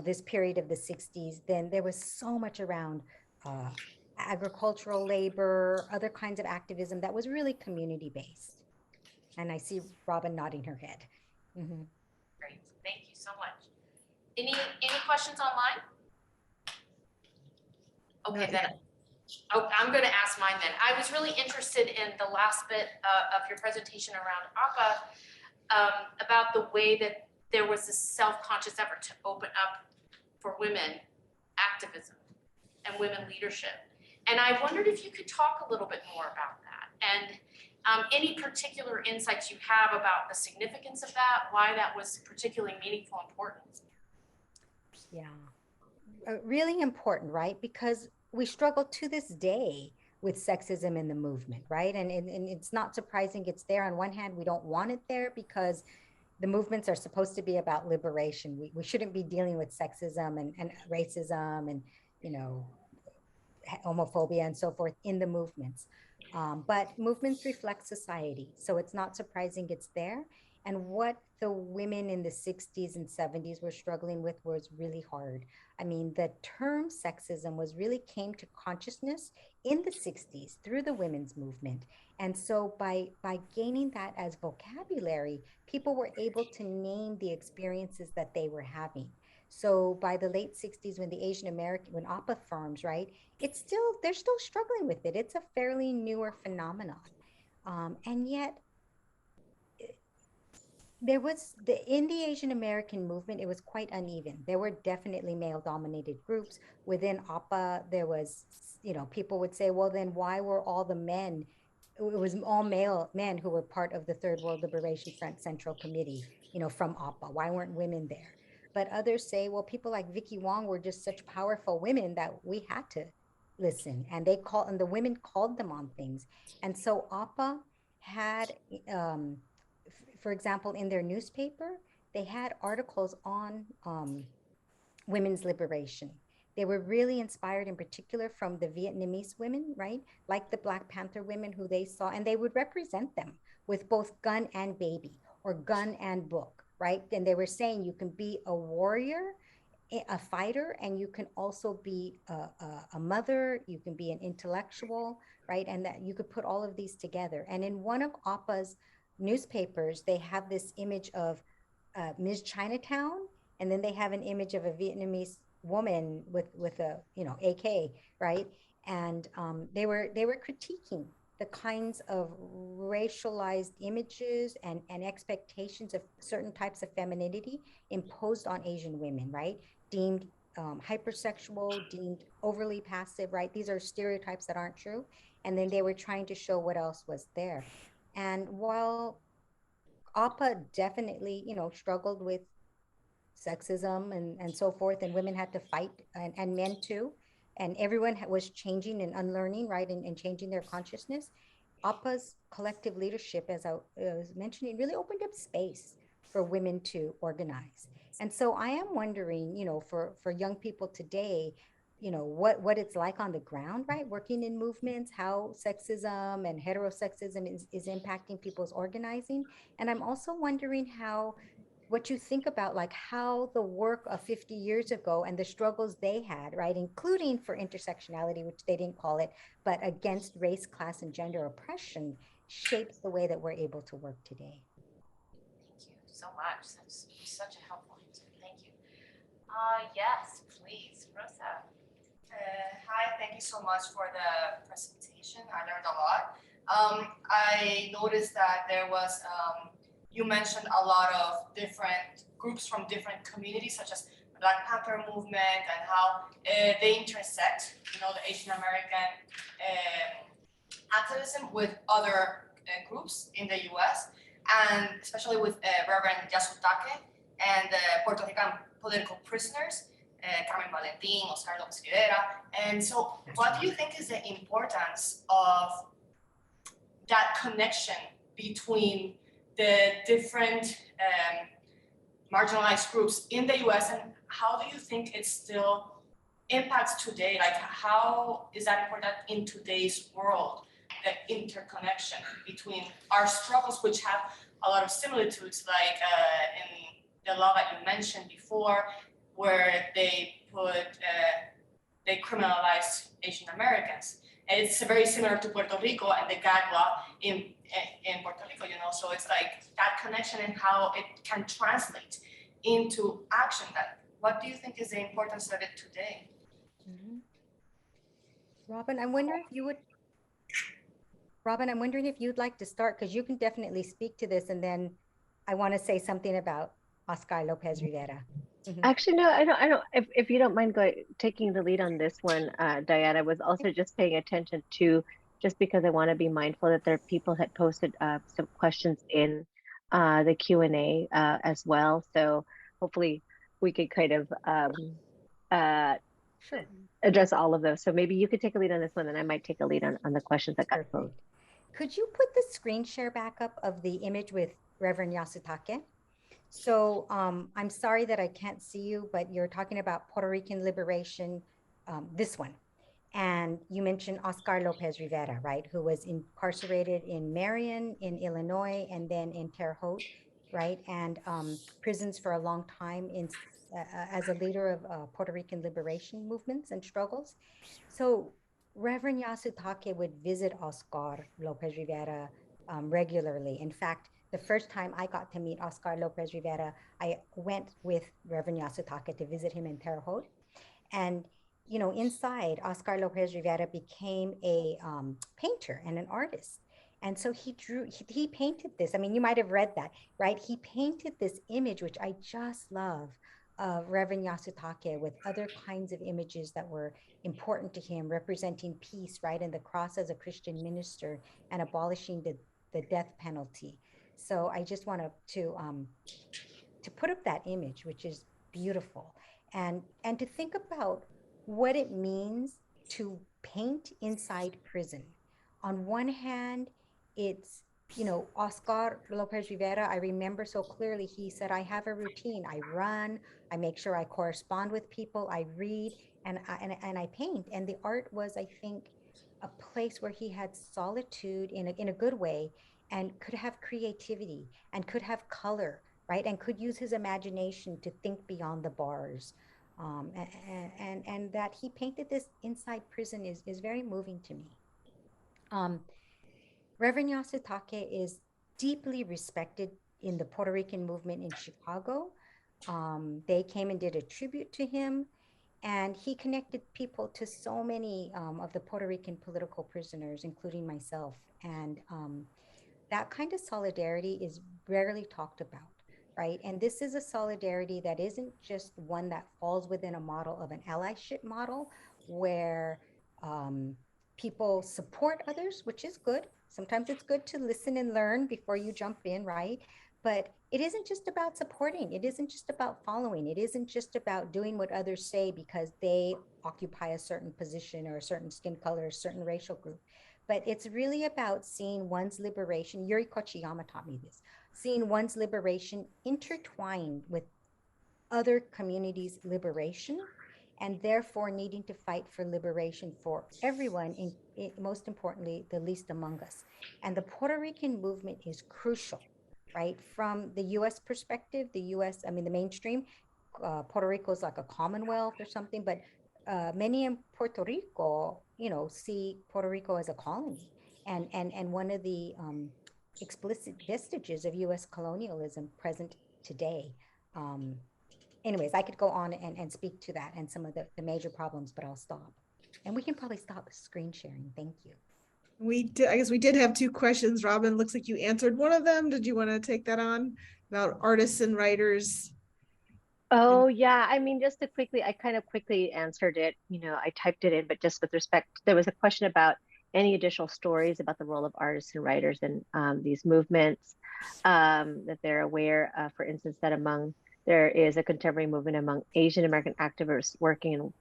this period of the 60s, then there was so much around agricultural labor, other kinds of activism that was really community-based. And I see Robyn nodding her head. Mm-hmm. Great, thank you so much. Any questions online? Okay, then. Oh, I'm going to ask mine then. I was really interested in the last bit of your presentation around APA about the way that there was this self-conscious effort to open up for women activism and women leadership. And I wondered if you could talk a little bit more about that and any particular insights you have about the significance of that, why that was particularly meaningful and important. Yeah, really important, right? Because we struggle to this day with sexism in the movement, right? And it's not surprising it's there. On one hand, we don't want it there because the movements are supposed to be about liberation. We shouldn't be dealing with sexism and racism and, you know, homophobia and so forth in the movements. But movements reflect society. So it's not surprising it's there. And what the women in the 60s and 70s were struggling with was really hard. I mean, the term sexism really came to consciousness in the 60s through the women's movement. And so by gaining that as vocabulary, people were able to name the experiences that they were having. So by the late 60s, when the Asian American, when APA forms, right, they're still struggling with it. It's a fairly newer phenomenon. And yet in the Asian American movement, it was quite uneven. There were definitely male dominated groups within APA. There was, people would say, well, then why were all the men, it was all male men who were part of the Third World Liberation Front Central Committee, from APA. Why weren't women there? But others say, well, people like Vicky Wong were just such powerful women that we had to listen. And the women called them on things. And so APA had, for example, in their newspaper, they had articles on women's liberation. They were really inspired in particular from the Vietnamese women, right? Like the Black Panther women who they saw, and they would represent them with both gun and baby or gun and book, right? And they were saying you can be a warrior, a fighter, and you can also be a mother, you can be an intellectual, right? And that you could put all of these together. And in one of APA's newspapers, they have this image of Ms. Chinatown, and then they have an image of a Vietnamese woman with a AK, right? And they were critiquing the kinds of racialized images and expectations of certain types of femininity imposed on Asian women, right? Deemed hypersexual, deemed overly passive, right? These are stereotypes that aren't true. And then they were trying to show what else was there. And while APA definitely, struggled with sexism and so forth, and women had to fight, and men too, and everyone was changing and unlearning, right, and changing their consciousness. APA's collective leadership, as I was mentioning, really opened up space for women to organize. And so I am wondering, for young people today, what it's like on the ground, right? Working in movements, how sexism and heterosexism is impacting people's organizing. And I'm also wondering what you think about like how the work of 50 years ago and the struggles they had, right, including for intersectionality, which they didn't call it, but against race, class, and gender oppression, shapes the way that we're able to work today. Thank you so much. That's such a helpful answer. Thank you. Yes, please, Rosa. Hi, thank you so much for the presentation. I learned a lot. I noticed that there was, you mentioned a lot of different groups from different communities, such as the Black Panther movement, and how they intersect, the Asian American activism with other groups in the US, and especially with Reverend Yasutake and Puerto Rican political prisoners. Carmen Valentin, Oscar Lopez Rivera. And so what do you think is the importance of that connection between the different marginalized groups in the US, and how do you think it still impacts today? Like, how is that important in today's world, the interconnection between our struggles, which have a lot of similitudes, like in the law that you mentioned before, where they criminalized Asian Americans. And it's very similar to Puerto Rico and the gag law in Puerto Rico, so it's like that connection and how it can translate into action. What do you think is the importance of it today? Mm-hmm. Robyn, I'm wondering if you'd like to start, because you can definitely speak to this, and then I want to say something about Oscar Lopez Rivera. Mm-hmm. Actually, no, I don't. If you don't mind taking the lead on this one, Diane, I was also just paying attention to, just because I want to be mindful that there are people had posted some questions in the Q&A as well. So hopefully we could kind of Sure. address all of those. So maybe you could take a lead on this one, and I might take a lead on the questions that got posed. Could you put the screen share back up of the image with Reverend Yasutake? So I'm sorry that I can't see you, but you're talking about Puerto Rican liberation, this one. And you mentioned Oscar Lopez Rivera, right, who was incarcerated in Marion, in Illinois, and then in Terre Haute, right, and prisons for a long time as a leader of Puerto Rican liberation movements and struggles. So Reverend Yasutake would visit Oscar Lopez Rivera regularly. In fact, the first time I got to meet Oscar Lopez Rivera, I went with Reverend Yasutake to visit him in Terre Haute. And, you know, inside, Oscar Lopez Rivera became a painter and an artist. And so he painted this. I mean, you might have read that, right? He painted this image, which I just love, of Reverend Yasutake with other kinds of images that were important to him, representing peace, right? And the cross as a Christian minister and abolishing the death penalty. So I just wanted to put up that image, which is beautiful. And to think about what it means to paint inside prison. On one hand, it's, you know, Oscar Lopez Rivera, I remember so clearly, he said, I have a routine. I run, I make sure I correspond with people, I read, and I paint. And the art was, I think, a place where he had solitude in a good way, and could have creativity and could have color, right? And could use his imagination to think beyond the bars. And that he painted this inside prison is very moving to me. Reverend Yasutake is deeply respected in the Puerto Rican movement in Chicago. They came and did a tribute to him, and he connected people to so many of the Puerto Rican political prisoners, including myself. And that kind of solidarity is rarely talked about, right? And this is a solidarity that isn't just one that falls within a model of an allyship model where people support others, which is good. Sometimes it's good to listen and learn before you jump in, right? But it isn't just about supporting. It isn't just about following. It isn't just about doing what others say because they occupy a certain position or a certain skin color, a certain racial group. But it's really about seeing one's liberation. Yuri Kochiyama taught me this, seeing one's liberation intertwined with other communities' liberation, and therefore needing to fight for liberation for everyone, most importantly, the least among us. And the Puerto Rican movement is crucial, right? From the US perspective, the US, I mean, the mainstream, Puerto Rico is like a commonwealth or something, but many in Puerto Rico, you know, see Puerto Rico as a colony. And one of the explicit vestiges of US colonialism present today. Anyways, I could go on and speak to that and some of the major problems, but I'll stop. And we can probably stop screen sharing. Thank you. I guess we did have two questions. Robyn, looks like you answered one of them. Did you want to take that on about artists and writers? Oh, yeah. I mean, just to quickly, I kind of quickly answered it. You know, I typed it in, but just with respect, there was a question about any additional stories about the role of artists and writers in these movements that they're aware, for instance, that there is a contemporary movement among Asian American activists working in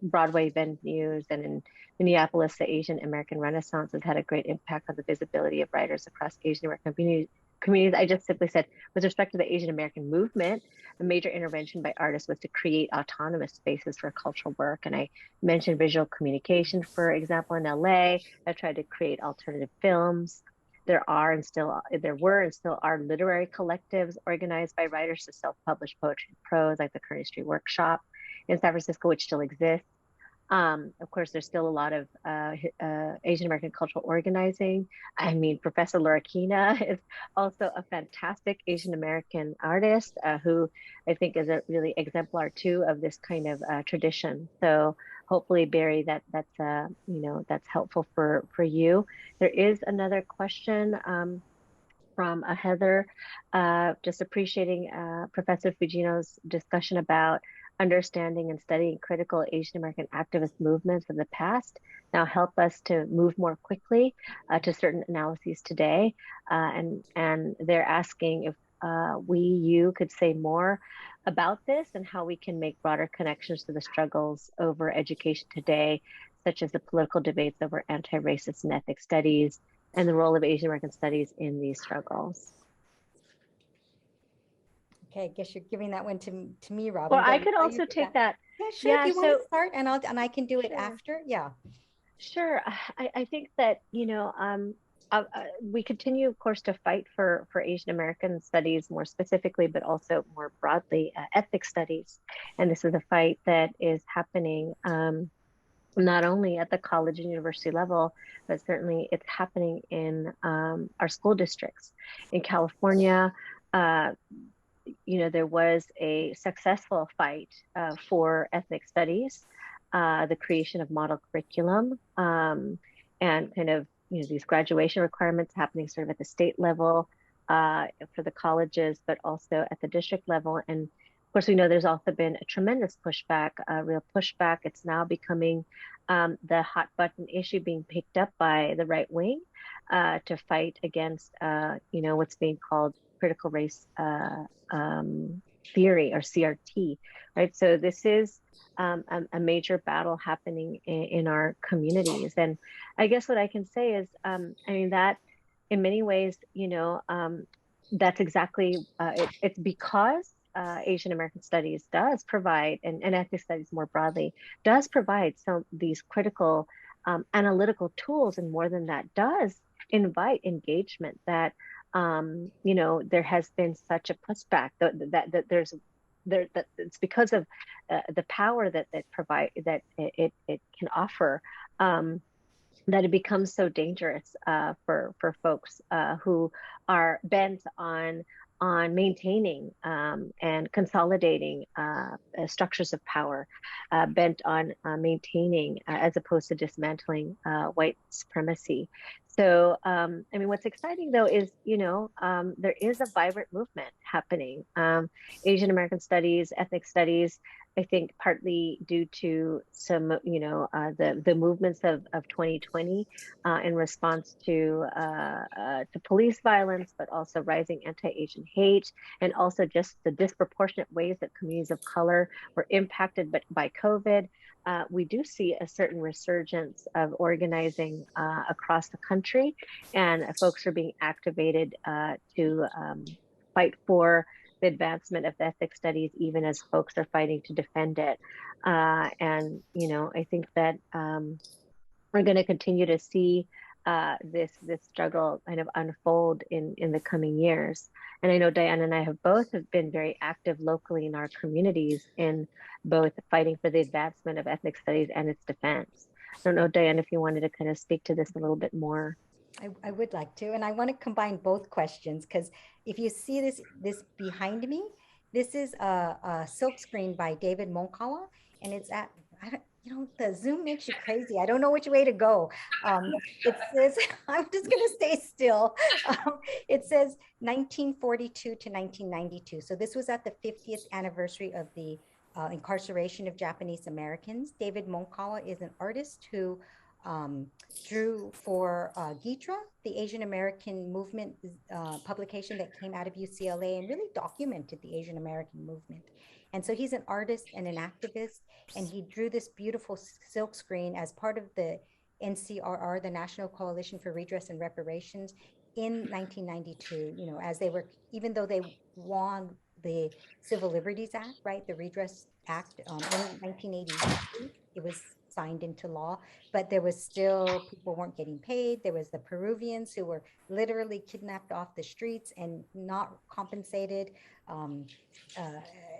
Broadway venues, and in Minneapolis, the Asian American Renaissance has had a great impact on the visibility of writers across Asian American communities. I just simply said, with respect to the Asian American movement, a major intervention by artists was to create autonomous spaces for cultural work. And I mentioned visual communication, for example, in LA, that tried to create alternative films. There were and still are literary collectives organized by writers to self-publish poetry and prose, like the Kearney Street Workshop in San Francisco, which still exists. Of course, there's still a lot of Asian American cultural organizing. I mean, Professor Laura Kina is also a fantastic Asian American artist who I think is a really exemplar too of this kind of tradition. So hopefully, Barry, that's helpful for you. There is another question from Heather, just appreciating Professor Fujino's discussion about understanding and studying critical Asian American activist movements of the past now help us to move more quickly to certain analyses today. And they're asking if you could say more about this and how we can make broader connections to the struggles over education today, such as the political debates over anti-racist and ethnic studies and the role of Asian American studies in these struggles. Okay, I guess you're giving that one to me, Robyn. Well, I could also take that. Yeah, sure. Yeah, if you want to start, and I can do it after. Yeah. Sure. I think that, we continue, of course, to fight for Asian American studies more specifically, but also more broadly ethnic studies. And this is a fight that is happening not only at the college and university level, but certainly it's happening in our school districts. In California, there was a successful fight for ethnic studies, the creation of model curriculum, and kind of these graduation requirements happening sort of at the state level for the colleges, but also at the district level. And of course, we know there's also been a tremendous pushback, real pushback. It's now becoming the hot button issue being picked up by the right wing to fight against, what's being called critical race theory, or CRT, right? So this is a major battle happening in our communities. And I guess what I can say is, that in many ways, that's exactly, it's because Asian American Studies does provide, and ethnic studies more broadly, does provide some these critical analytical tools, and more than that, does invite engagement that there has been such a pushback that it's because of the power that it can offer, that it becomes so dangerous for folks who are bent on maintaining and consolidating structures of power, bent on maintaining as opposed to dismantling white supremacy. So, what's exciting though is, there is a vibrant movement happening. Asian American studies, ethnic studies, I think partly due to some, the movements of 2020 in response to police violence, but also rising anti-Asian hate, and also just the disproportionate ways that communities of color were impacted by COVID. We do see a certain resurgence of organizing across the country, and folks are being activated to fight for the advancement of ethnic studies, even as folks are fighting to defend it. And I think that we're going to continue to see this struggle kind of unfold in the coming years. And I know Diane and I have been very active locally in our communities in both fighting for the advancement of ethnic studies and its defense. I don't know, Diane, if you wanted to kind of speak to this a little bit more. I would like to, and I want to combine both questions, because if you see this behind me, this is a silk screen by David Monkawa, and it's at, the Zoom makes you crazy. I don't know which way to go. It says, I'm just going to stay still. It says 1942 to 1992. So this was at the 50th anniversary of the incarceration of Japanese Americans. David Monkawa is an artist who drew for GITRA, the Asian American Movement publication that came out of UCLA, and really documented the Asian American movement. And so he's an artist and an activist, and he drew this beautiful silk screen as part of the NCRR, the National Coalition for Redress and Reparations, in 1992, as they were, even though they won the Civil Liberties Act, right, the Redress Act in 1982, it was signed into law, but there was still, people weren't getting paid. There was the Peruvians who were literally kidnapped off the streets and not compensated.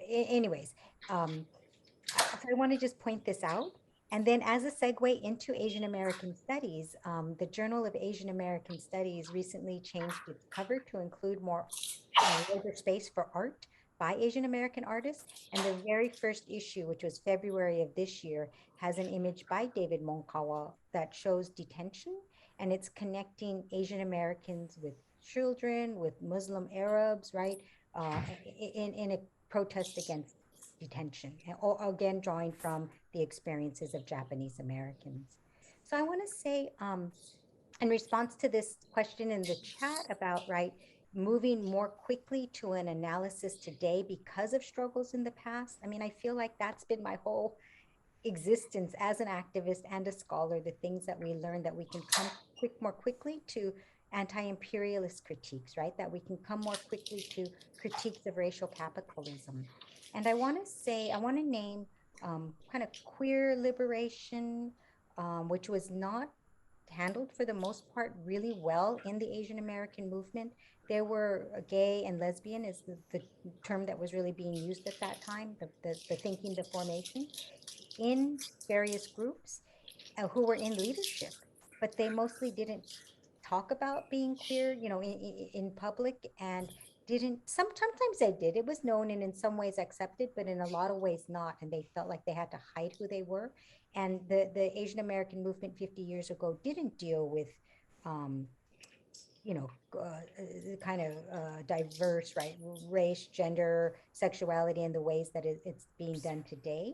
Anyways, so I want to just point this out. And then as a segue into Asian American Studies, the Journal of Asian American Studies recently changed its cover to include more larger space for art by Asian American artists. And the very first issue, which was February of this year, has an image by David Monkawa that shows detention, and it's connecting Asian Americans with children, with Muslim Arabs, right, in a protest against detention, or again, drawing from the experiences of Japanese Americans. So I want to say, in response to this question in the chat about, right, moving more quickly to an analysis today because of struggles in the past, I feel like that's been my whole existence as an activist and a scholar, the things that we learn, that we can come more quickly to anti-imperialist critiques, right? That we can come more quickly to critiques of racial capitalism. And I want to say, I want to name kind of queer liberation, which was not handled for the most part really well in the Asian American movement. There were gay and lesbian is the term that was really being used at that time, the thinking, the formation in various groups. who were in leadership, but they mostly didn't talk about being queer, in public, and sometimes they did. It was known and in some ways accepted, but in a lot of ways not. And they felt like they had to hide who they were. And the Asian American movement 50 years ago didn't deal with, kind of diverse, right, race, gender, sexuality in the ways that it's being done today.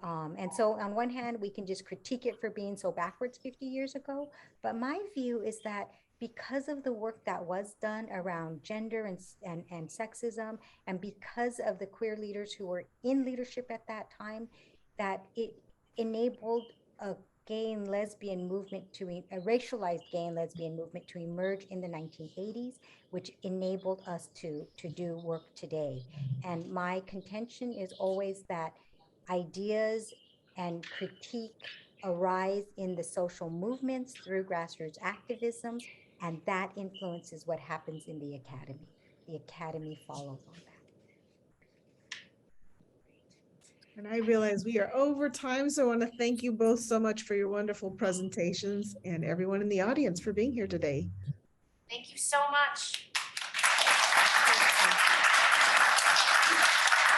And so on one hand, we can just critique it for being so backwards 50 years ago. But my view is that because of the work that was done around gender and sexism, and because of the queer leaders who were in leadership at that time, that it enabled a gay and lesbian movement a racialized gay and lesbian movement to emerge in the 1980s, which enabled us to do work today. And my contention is always that ideas and critique arise in the social movements through grassroots activism, and that influences what happens in the academy. The academy follows on that. And I realize we are over time, so I want to thank you both so much for your wonderful presentations and everyone in the audience for being here today. Thank you so much.